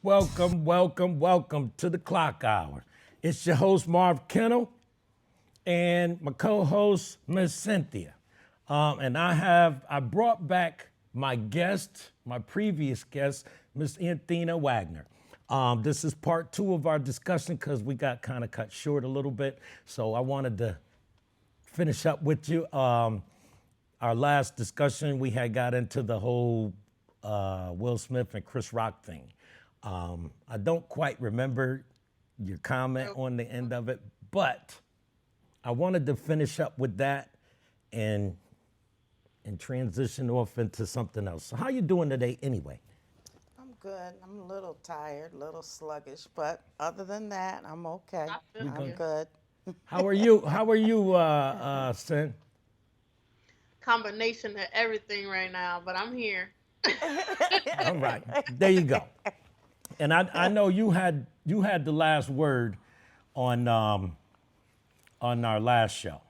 welcome to the Clock Hour. It's your host, Marv Kennel, and my co-host, Miss Cynthia. And I brought back my guest, my previous guest, Miss Anthena Wagner. This is part two of our discussion because we got kind of cut short a little bit. So I wanted to finish up with you. Our last discussion, we had got into the whole Will Smith and Chris Rock thing. I don't quite remember your comment on the end of it, but I wanted to finish up with that and transition off into something else. So how you doing today anyway? I'm good. I'm a little tired, a little sluggish, but other than that, I'm okay. I'm good. How are you? How are you, Sin? Combination of everything right now, but I'm here. All right, there you go. And I know you had the last word on our last show.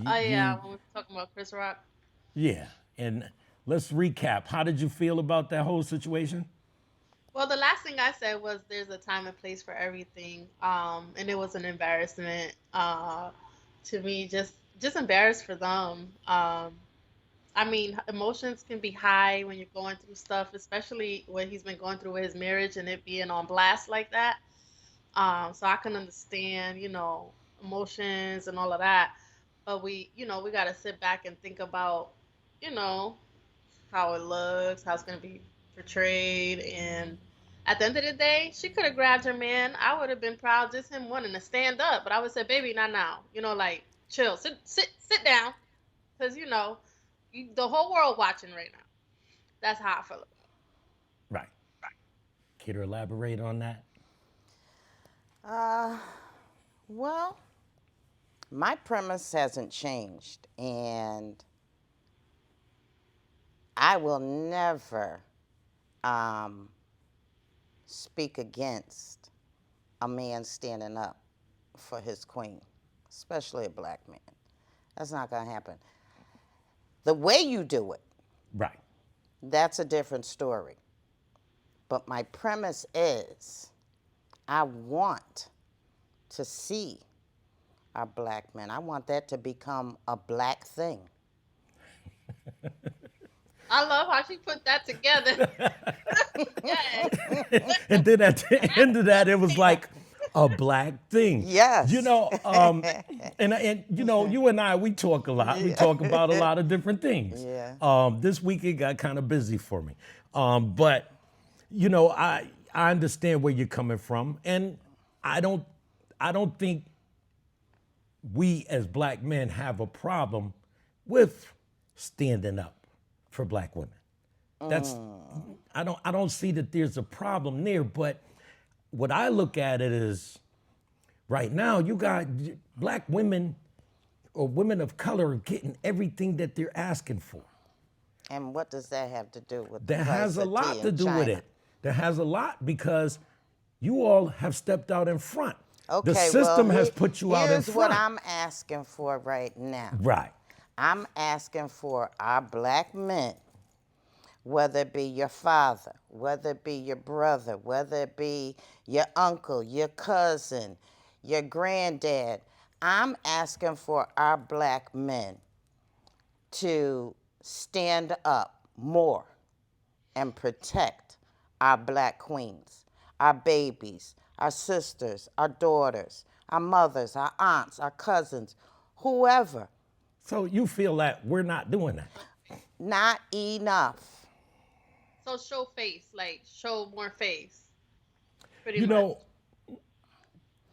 Oh yeah, when we were talking about Chris Rock. Yeah, and let's recap. How did you feel about that whole situation? Well, the last thing I said was there's a time and place for everything, and it was an embarrassment to me. Just embarrassed for them. I mean, emotions can be high when you're going through stuff, especially what he's been going through with his marriage and it being on blast like that. So I can understand, emotions and all of that. But we got to sit back and think about, you know, how it looks, how it's going to be portrayed. And at the end of the day, she could have grabbed her man. I would have been proud just him wanting to stand up. But I would say, baby, not now. Like, chill, sit down. Because, the whole world watching right now. That's how I feel about Right. Care to elaborate on that? Uh, well, my premise hasn't changed, and I will never um, speak against a man standing up for his queen, especially a black man. That's not going to happen. The way you do it, Right. that's a different story. But my premise is I want to see our black men. I want that to become a black thing. I love how she put that together. Yes. And then at the end of that, it was like a black thing. Yes. You and I, we talk a lot. We talk about a lot of different things. Yeah. This week it got kind of busy for me. But I understand where you're coming from, and I don't think we as black men have a problem with standing up for black women. That's I don't see that there's a problem there, but what I look at it is right now you got black women or women of color getting everything that they're asking for. And what does that have to do with the That price has a of lot tea to in do with China? it. That has a lot because you all have stepped out in front. Okay, The system well, has put you out in here's what front. I'm asking for right now. Right. I'm asking for our black men, whether it be your father, whether it be your brother, whether it be your uncle, your cousin, your granddad. I'm asking for our black men to stand up more and protect our black queens, our babies, our sisters, our daughters, our mothers, our aunts, our cousins, whoever. So you feel that we're not doing that. Not enough. So show face, like show more face, pretty You much. know,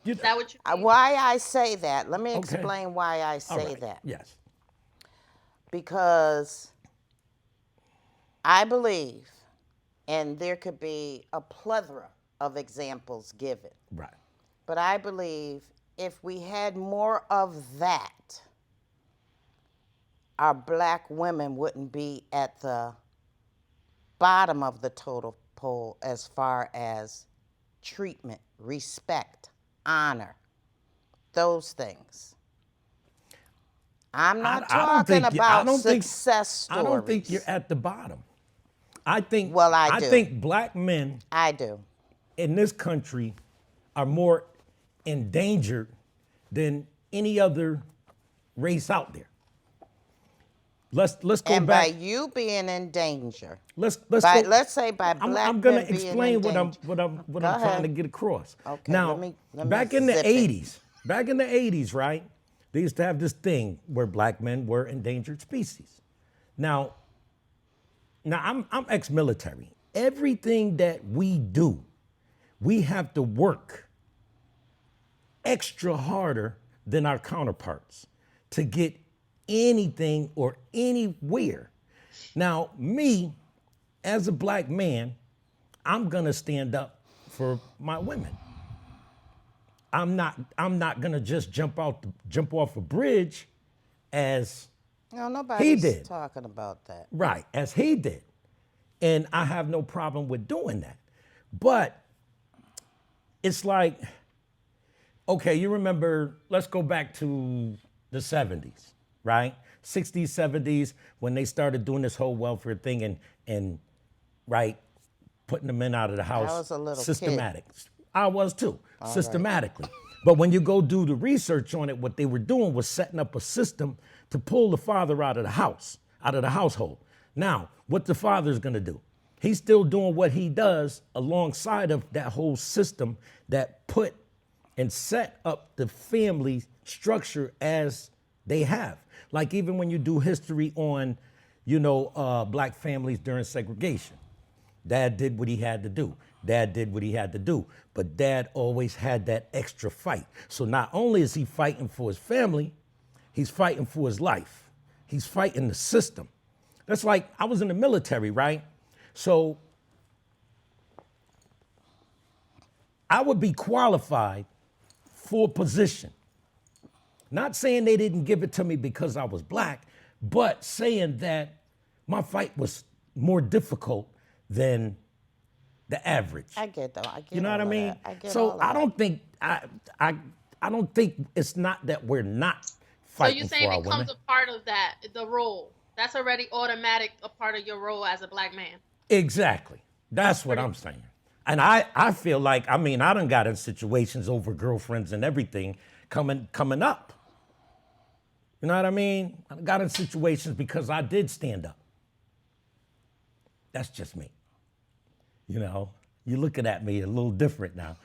you Is that what you mean? Why I say that, let me okay. explain why I All say right. that. Yes. Because I believe, and there could be a plethora of examples given, Right. but I believe if we had more of that, our black women wouldn't be at the bottom of the total pole as far as treatment, respect, honor, those things. I'm not I don't talking think about success I don't think you're stories. at the bottom. I think. Well, I do. think black men I do. in this country are more endangered than any other race out there. Let's go And back. by you being in danger, Let's by, go. let's say by black I'm gonna men being explain in what I'm danger. what Go I'm trying ahead. to get across. Okay, Now, let me back in the zip it. '80s, right? They used to have this thing where black men were endangered species. Now I'm ex-military. Everything that we do, we have to work extra harder than our counterparts to get anything or anywhere. Now, me, as a black man, I'm gonna stand up for my women. I'm not gonna just jump off a bridge as No, nobody's did. talking about that. right, as he did. And I have no problem with doing that. But it's like, okay, you remember, let's go back to the 70s, right? 60s, 70s, when they started doing this whole welfare thing and right, putting the men out of the house. was a little systematic. I was too, systematically. But when you go do the research on it, what they were doing was setting up a system to pull the father out of the house, out of the household. Now, what the father's gonna do? He's still doing what he does alongside of that whole system that put and set up the family structure as they have. Like even when you do history on, black families during segregation, dad did what he had to do. Dad did what he had to do, but dad always had that extra fight. So not only is he fighting for his family, he's fighting for his life. He's fighting the system. That's like, I was in the military, right? So I would be qualified for a position. Not saying they didn't give it to me because I was black, but saying that my fight was more difficult than the average. I get though. I get You know all what I of mean? that. I get all So of I that. don't think I don't think it's not that we're not So fighting you're for saying our it women. comes a part of that, the role. That's already automatic a part of your role as a black man. Exactly. That's what I'm saying. And I feel like, I done got in situations over girlfriends and everything coming up. You know what I mean? I got in situations because I did stand up. That's just me. You're looking at me a little different now.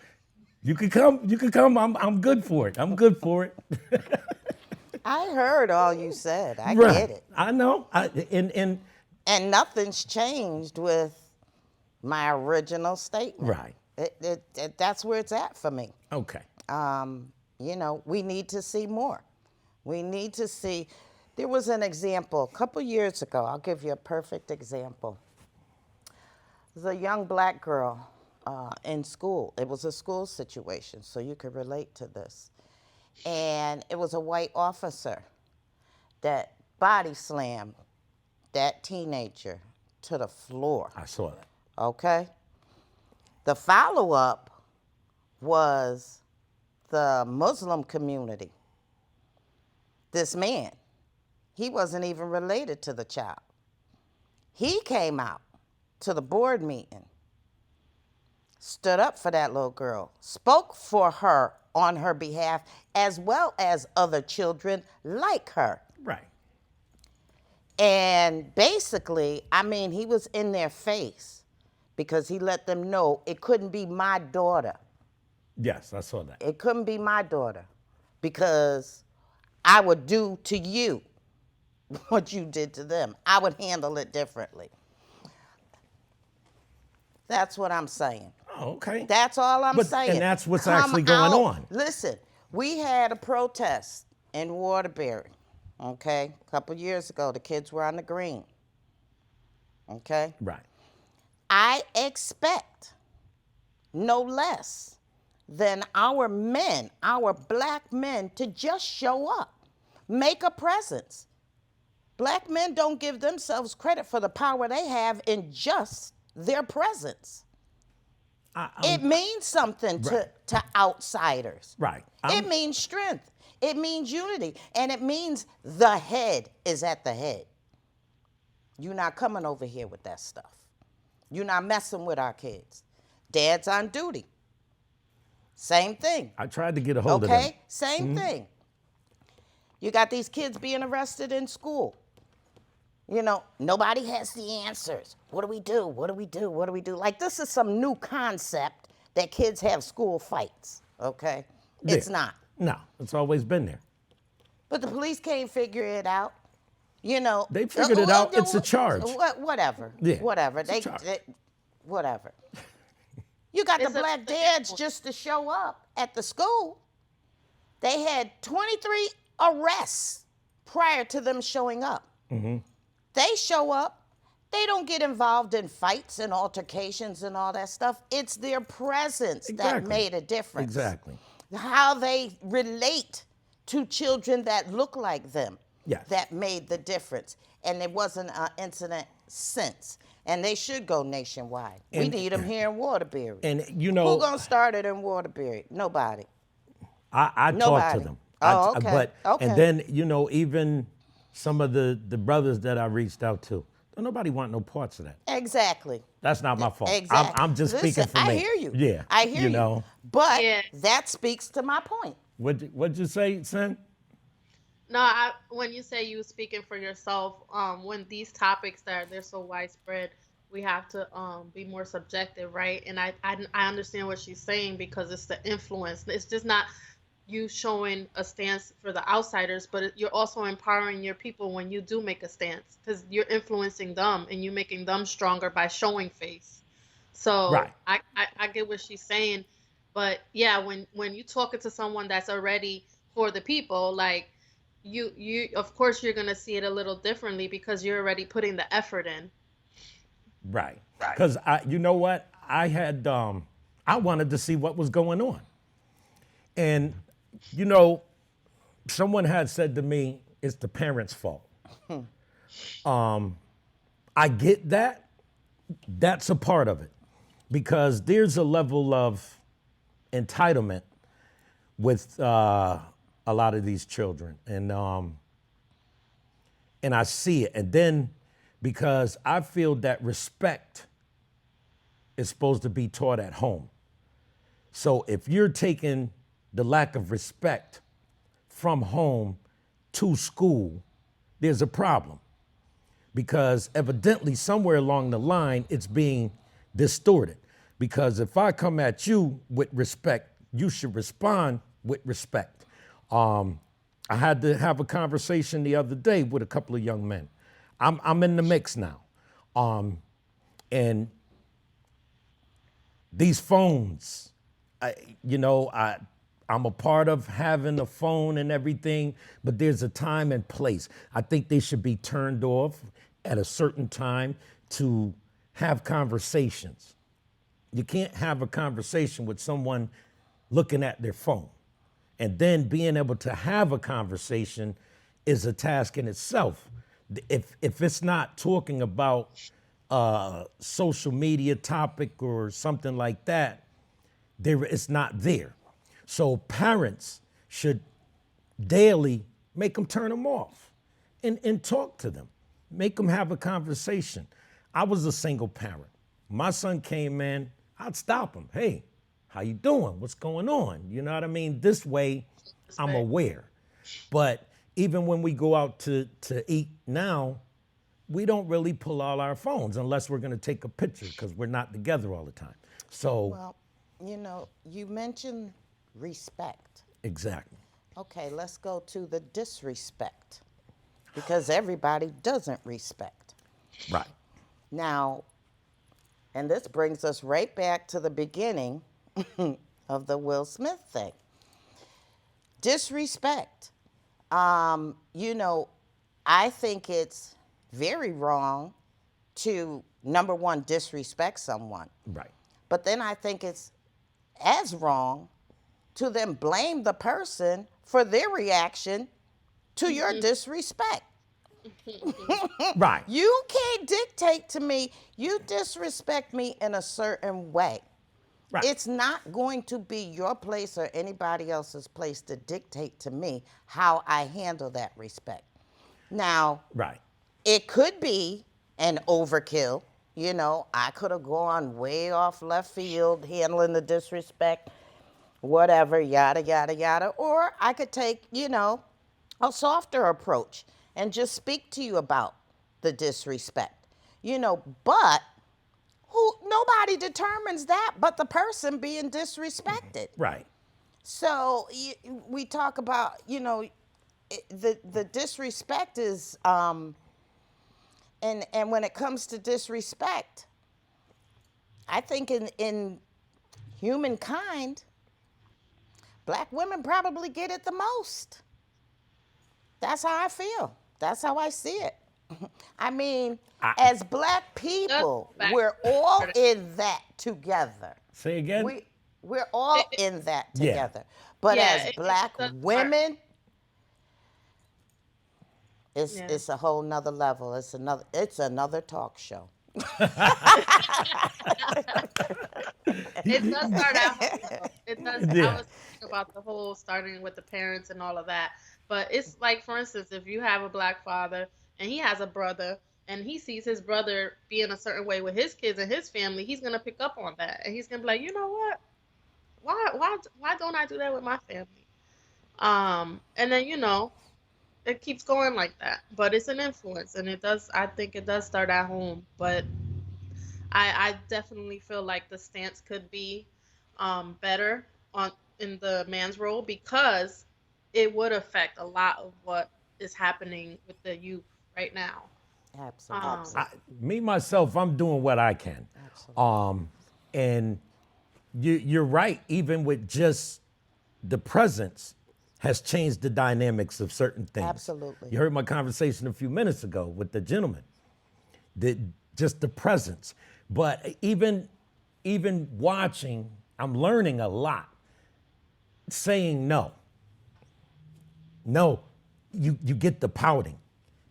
You could come, I'm good for it. I'm good for it. I heard all you said. I Right. get it. I know. And And nothing's changed with my original statement. right. That's where it's at for me. Okay. We need to see more. We need to see. There was an example a couple years ago. I'll give you a perfect example. There's a young black girl in school. It was a school situation, so you could relate to this. And it was a white officer that body slammed that teenager to the floor. I saw that. Okay? The follow-up was the Muslim community. This man, he wasn't even related to the child. He came out to the board meeting, stood up for that little girl, spoke for her on her behalf, as well as other children like her. Right. And basically, he was in their face because he let them know it couldn't be my daughter. Yes, I saw that. It couldn't be my daughter because I would do to you what you did to them. I would handle it differently. That's what I'm saying. Oh, okay. That's all I'm saying. And that's what's Come actually going out. on. Listen, we had a protest in Waterbury, okay? A couple years ago, the kids were on the green, okay? Right. I expect no less than our men, our black men, to just show up, make a presence. Black men don't give themselves credit for the power they have in just their presence. It means something to outsiders. Right. It means strength. It means unity. And it means the head is at the head. You're not coming over here with that stuff. You're not messing with our kids. Dad's on duty. Same thing. I tried to get a hold of them. Okay? Same thing. You got these kids being arrested in school. You know, nobody has the answers. What do we do? What do we do? What do we do? Like, this is some new concept that kids have school fights, okay? It's Yeah. not. No, it's always been there. But the police can't figure it out. You know. They figured it out. It's a charge. Whatever. Yeah, Whatever. it's a charge. Whatever. You got It's the a- black dads just to show up at the school. They had 23 arrests prior to them showing up. They show up. They don't get involved in fights and altercations and all that stuff. It's their presence that Exactly. made a difference. Exactly. How they relate to children that look like them. Yes. That made the difference. And there wasn't an incident since. And they should go nationwide. We And- need them here in Waterbury. And you Who know, gonna start it in Waterbury? Nobody. I talked Nobody. to them. Oh, okay. But Okay. and then even some of the brothers that I reached out to, don't nobody want no parts of that. Exactly. That's not my fault. Exactly. I'm just Listen, speaking for I me. hear you. Yeah. I hear you. know. But Yeah. that speaks to my point. What'd you say, Sen? No, when you say you speaking for yourself, when these topics they're so widespread, we have to be more subjective, right? And I understand what she's saying because it's the influence. It's just not you showing a stance for the outsiders, but you're also empowering your people when you do make a stance because you're influencing them and you're making them stronger by showing face. So Right. I get what she's saying, but yeah, when you talking to someone that's already for the people, like you of course you're gonna see it a little differently because you're already putting the effort in. Right. Because you know what? I had I wanted to see what was going on. And you know, someone had said to me, it's the parents' fault. I get that. That's a part of it. Because there's a level of entitlement with a lot of these children. And I see it. And then because I feel that respect is supposed to be taught at home. So if you're taking the lack of respect from home to school, there's a problem. Because evidently somewhere along the line, it's being distorted. Because if I come at you with respect, you should respond with respect. I had to have a conversation the other day with a couple of young men. I'm in the mix now. And these phones, I'm a part of having a phone and everything, but there's a time and place. I think they should be turned off at a certain time to have conversations. You can't have a conversation with someone looking at their phone. And then being able to have a conversation is a task in itself. If it's not talking about a social media topic or something like that, it's not there. So parents should daily make them turn them off and talk to them. Make them have a conversation. I was a single parent. My son came in, I'd stop him. Hey, how you doing? What's going on? You know what I mean? This way, I'm aware. But even when we go out to eat now, we don't really pull out our phones unless we're going to take a picture because we're not together all the time. So, Well, you mentioned respect. exactly. Okay, let's go to the disrespect because everybody doesn't respect. Right. Now, and this brings us right back to the beginning of the Will Smith thing. Disrespect. I think it's very wrong to, number one, disrespect someone. Right. But then I think it's as wrong to then blame the person for their reaction to your disrespect. Right. You can't dictate to me, you disrespect me in a certain way. Right. It's not going to be your place or anybody else's place to dictate to me how I handle that respect. Now, Right. it could be an overkill, You know, I could have gone way off left field, handling the disrespect, whatever, yada, yada, yada. Or I could take, a softer approach and just speak to you about the disrespect. But nobody determines that but the person being disrespected. Right. So we talk about, the disrespect is, and when it comes to disrespect, I think in humankind, black women probably get it the most. That's how I feel. That's how I see it. I mean, as black people, we're all in that together. Say again? We're all in that Yeah. together. But Yeah, as black women, it's a whole nother level. It's another talk show. It does start at home, though. It does. I Yeah. was thinking about the whole starting with the parents and all of that. But it's like, for instance, if you have a black father and he has a brother and he sees his brother being a certain way with his kids and his family, he's gonna pick up on that and he's gonna be like, you know what? Why don't I do that with my family? And then it keeps going like that. But it's an influence, and it does. I think it does start at home, but I definitely feel like the stance could be better in the man's role because it would affect a lot of what is happening with the youth right now. Absolutely. Me myself, I'm doing what I can. And you're right. Even with just the presence has changed the dynamics of certain things. Absolutely. You heard my conversation a few minutes ago with the gentleman. Just the presence. But even watching, I'm learning a lot. Saying no. No, you get the pouting.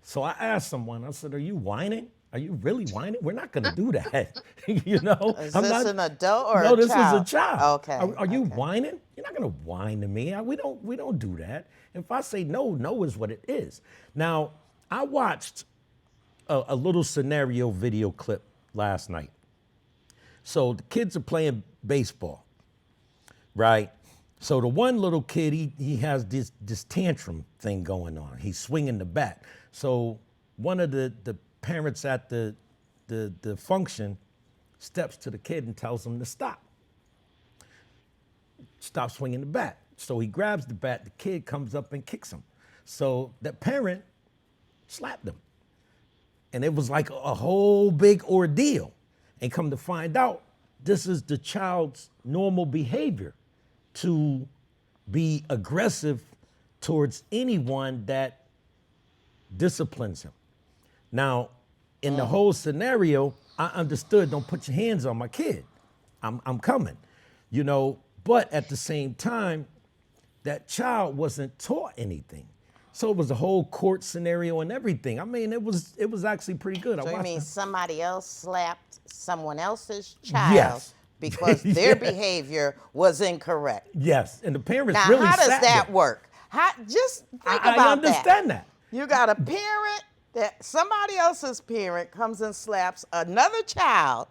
So I asked someone, I said, are you whining? Are you really whining? We're not gonna do that. Is this an adult or no, a this child? is a child. Okay. Are you whining? You're not gonna whine to me. We don't do that. If I say no, no is what it is. Now, I watched a little scenario video clip last night. So the kids are playing baseball, right? So the one little kid, he has this tantrum thing going on. He's swinging the bat. So one of the parents at the function steps to the kid and tells him to stop. Stop swinging the bat. So he grabs the bat. The kid comes up and kicks him. So that parent slapped him. And it was like a whole big ordeal. And come to find out, this is the child's normal behavior to be aggressive towards anyone that disciplines him. Now, in the whole scenario, I understood, don't put your hands on my kid. I'm coming, but at the same time, that child wasn't taught anything. So it was a whole court scenario and everything. I mean, it was actually pretty good. So you mean it. somebody else slapped someone else's child Yes. because their behavior was incorrect? Yes, and the parents Now, really how does sat that there. work? Just think I about understand that. You got a parent that somebody else's parent comes and slaps another child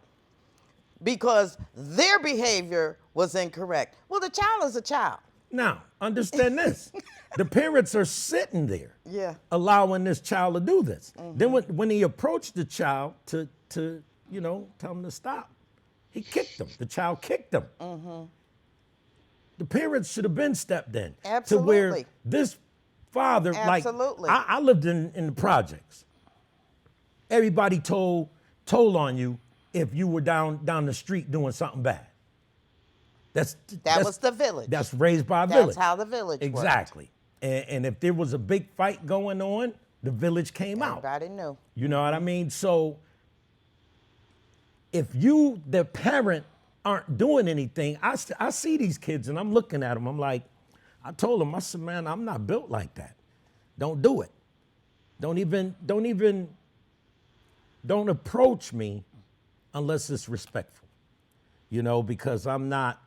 because their behavior was incorrect. Well, the child is a child. Now, understand this. The parents are sitting there, Yeah. allowing this child to do this. Then when he approached the child to tell him to stop, he kicked him. The child kicked him. The parents should have been stepped in. To where Absolutely. this father, Absolutely. like, I lived in the projects. Everybody told on you if you were down the street doing something bad. That was the village. That's raised by a That's village. how the village worked. Exactly. And if there was a big fight going on, the village came out. Everybody knew. You know what I mean? So if you, the parent, aren't doing anything, I see these kids and I'm looking at them. I'm like, I told them, I said, man, I'm not built like that. Don't do it. Don't approach me unless it's respectful. Because I'm not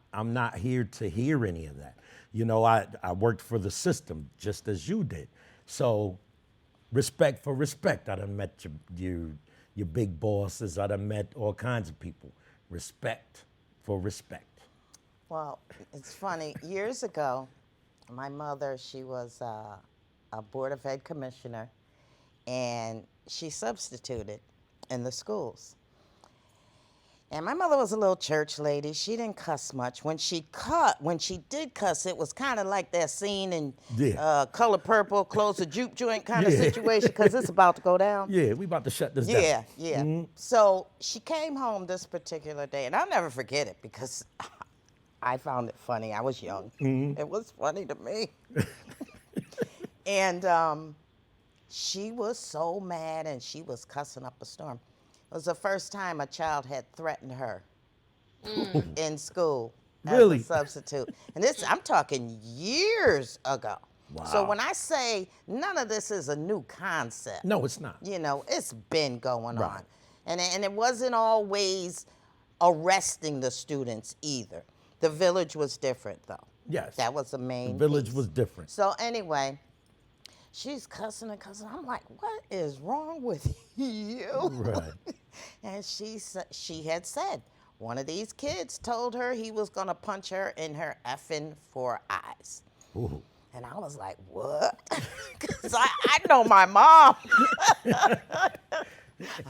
here to hear any of that. I worked for the system just as you did. So respect for respect. I done met your big bosses. I done met all kinds of people. Respect for respect. Well, it's funny. Years ago, my mother, she was a Board of Ed commissioner, and she substituted in the schools. And my mother was a little church lady. She didn't cuss much. When she did cuss, it was kind of like that scene in Yeah. Color Purple, close the juke joint kind of Yeah. situation, because it's about to go down. Yeah, we about to shut this down. Yeah, yeah. So she came home this particular day, and I'll never forget it because I found it funny. I was young. It was funny to me. And she was so mad, and she was cussing up a storm. It was the first time a child had threatened her in school as Really? a substitute. And this, I'm talking years ago. So Wow. when I say none of this is a new concept, No, it's not. you know, it's been going Right. on. And it wasn't always arresting the students either. The village was different, though. Yes. That was the main The village piece. was different. So anyway, she's cussing and cussing. I'm like, what is wrong with you? Right. And she had said one of these kids told her he was gonna punch her in her effing 4 eyes. Ooh. And I was like, what? Because I know my mom. I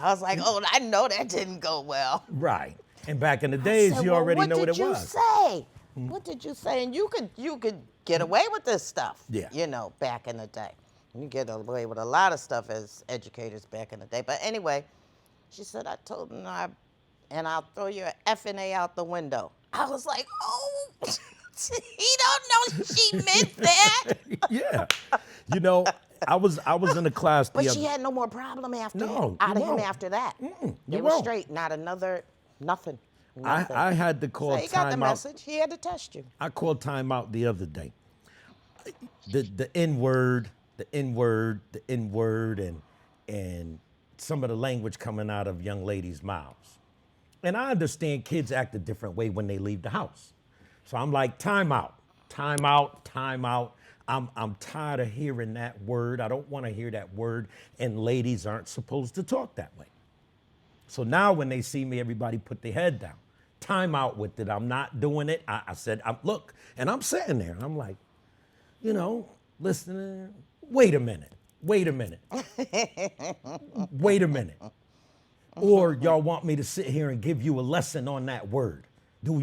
was like, oh, I know that didn't go well. Right. And back in the I days, said, you well, already know what it What was. did you say? What did you say? And you could get away with this stuff. Yeah. You know, back in the day. You get away with a lot of stuff as educators back in the day. But anyway, she said, I told him and I'll throw your effing A out the window. I was like, oh, he don't know she meant that. Yeah. You know, I was in a class the But other she had no more problem after No, out you of him won't. after that. you They were won't. straight, not another, nothing. I had to call So he got the timeout. message. He had to test you. I called timeout the other day. The N word, the N word, the N word, and some of the language coming out of young ladies' mouths. And I understand kids act a different way when they leave the house. So I'm like, timeout, timeout, timeout. I'm tired of hearing that word. I don't want to hear that word. And ladies aren't supposed to talk that way. So now when they see me, everybody put their head down. Time out with it. I'm not doing it. I said, look, and I'm sitting there and I'm like, you know, listening. Wait a minute. Wait a minute. Wait a minute. Or y'all want me to sit here and give you a lesson on that word. Y'all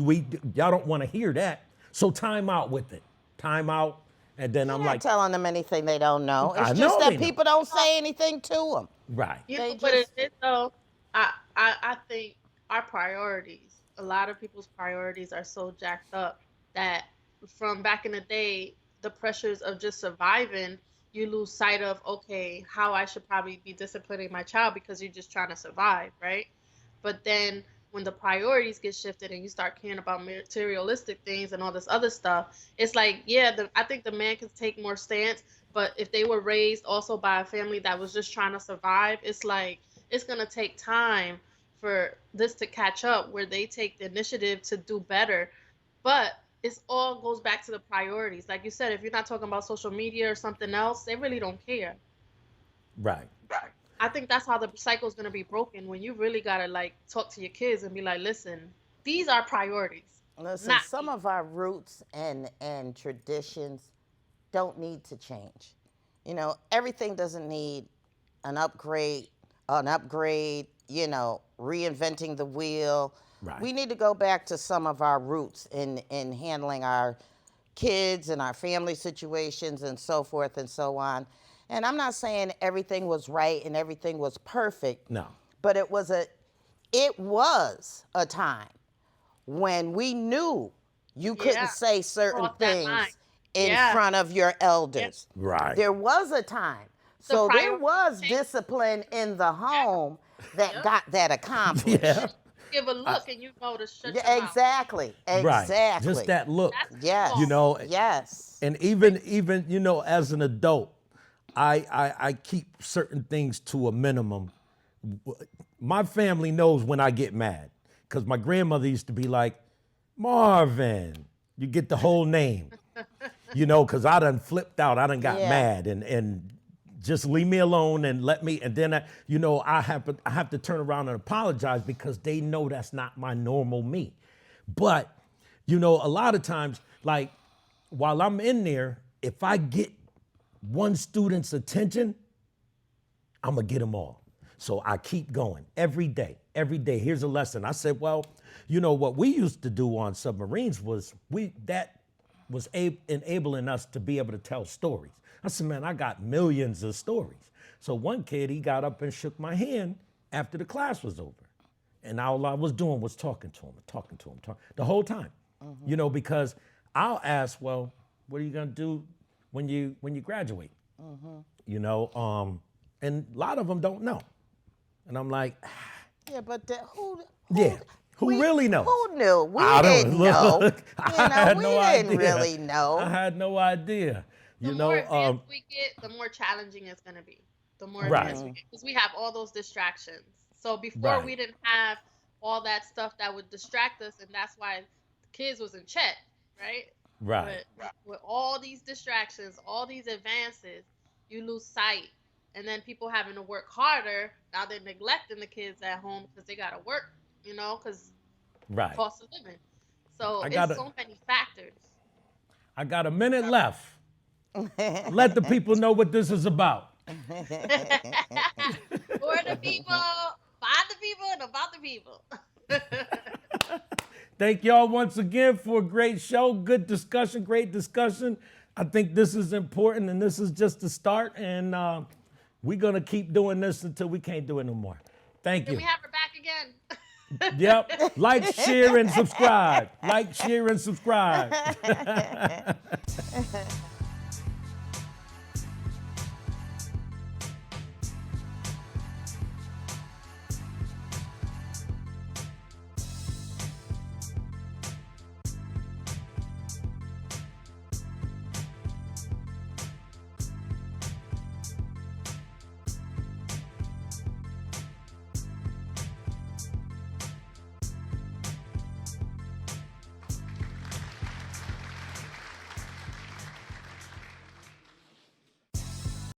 don't want to hear that. So time out with it. Time out. And then I'm You're like, not telling them anything they don't know. It's I just know that they know. people don't say anything to them. right. You They know, but just- it though, I think our priorities, a lot of people's priorities are so jacked up that from back in the day, the pressures of just surviving, you lose sight of, okay, how I should probably be disciplining my child because you're just trying to survive, right? But then when the priorities get shifted and you start caring about materialistic things and all this other stuff, it's like, yeah, I think the man can take more stance, but if they were raised also by a family that was just trying to survive, it's like, it's going to take time for this to catch up where they take the initiative to do better. But it's all goes back to the priorities. Like you said, if you're not talking about social media or something else, they really don't care. Right. I think that's how the cycle is going to be broken when you really got to like talk to your kids and be like, listen, these are priorities. Listen, Not some of our roots and traditions don't need to change. You know, everything doesn't need an upgrade, you know, reinventing the wheel. Right. We need to go back to some of our roots in handling our kids and our family situations and so forth and so on. And I'm not saying everything was right and everything was perfect. No. But it was a time when we knew you couldn't Yeah. say certain Cross that things line. in Yeah. front of your elders. Right. There was a time. The So there was priority. discipline in the home that got that accomplished. Yeah. Give a look and you know to shut Yeah, your mouth. exactly. Right. Exactly. Just that look. That's Yes. You know, Yes. And even you know, as an adult, I keep certain things to a minimum. My family knows when I get mad because my grandmother used to be like, Marvin, you get the whole name, you know, because I done flipped out, I done got Yeah. mad, and just leave me alone and let me, and then I have to turn around and apologize because they know that's not my normal me. But a lot of times, like while I'm in there, if I get one student's attention, I'm gonna get them all. So I keep going every day. Every day, here's a lesson. I said, well, what we used to do on submarines was enabling us to be able to tell stories. I said, man, I got millions of stories. So one kid, he got up and shook my hand after the class was over. And all I was doing was talking to him the whole time. Because I'll ask, well, what are you gonna do when you graduate? And a lot of them don't know. And I'm like, Yeah, but who really knows? Who knew? We I don't didn't know. look. We didn't really know. I had no idea. The more advanced we get, the more challenging it's going to be. The more advanced we get, because we have all those distractions. So before we didn't have all that stuff that would distract us, and that's why the kids was in check, right? Right. But with all these distractions, all these advances, you lose sight. And then people having to work harder, now they're neglecting the kids at home because they got to work, because cost of living. So it's so many factors. I got a minute left. Let the people know what this is about. For the people, by the people, and about the people. Thank y'all once again for a great show. Good discussion, great discussion. I think this is important, and this is just the start. And we're going to keep doing this until we can't do it no more. Thank you. Can we have her back again? Yep. Like, share, and subscribe. Like, share, and subscribe.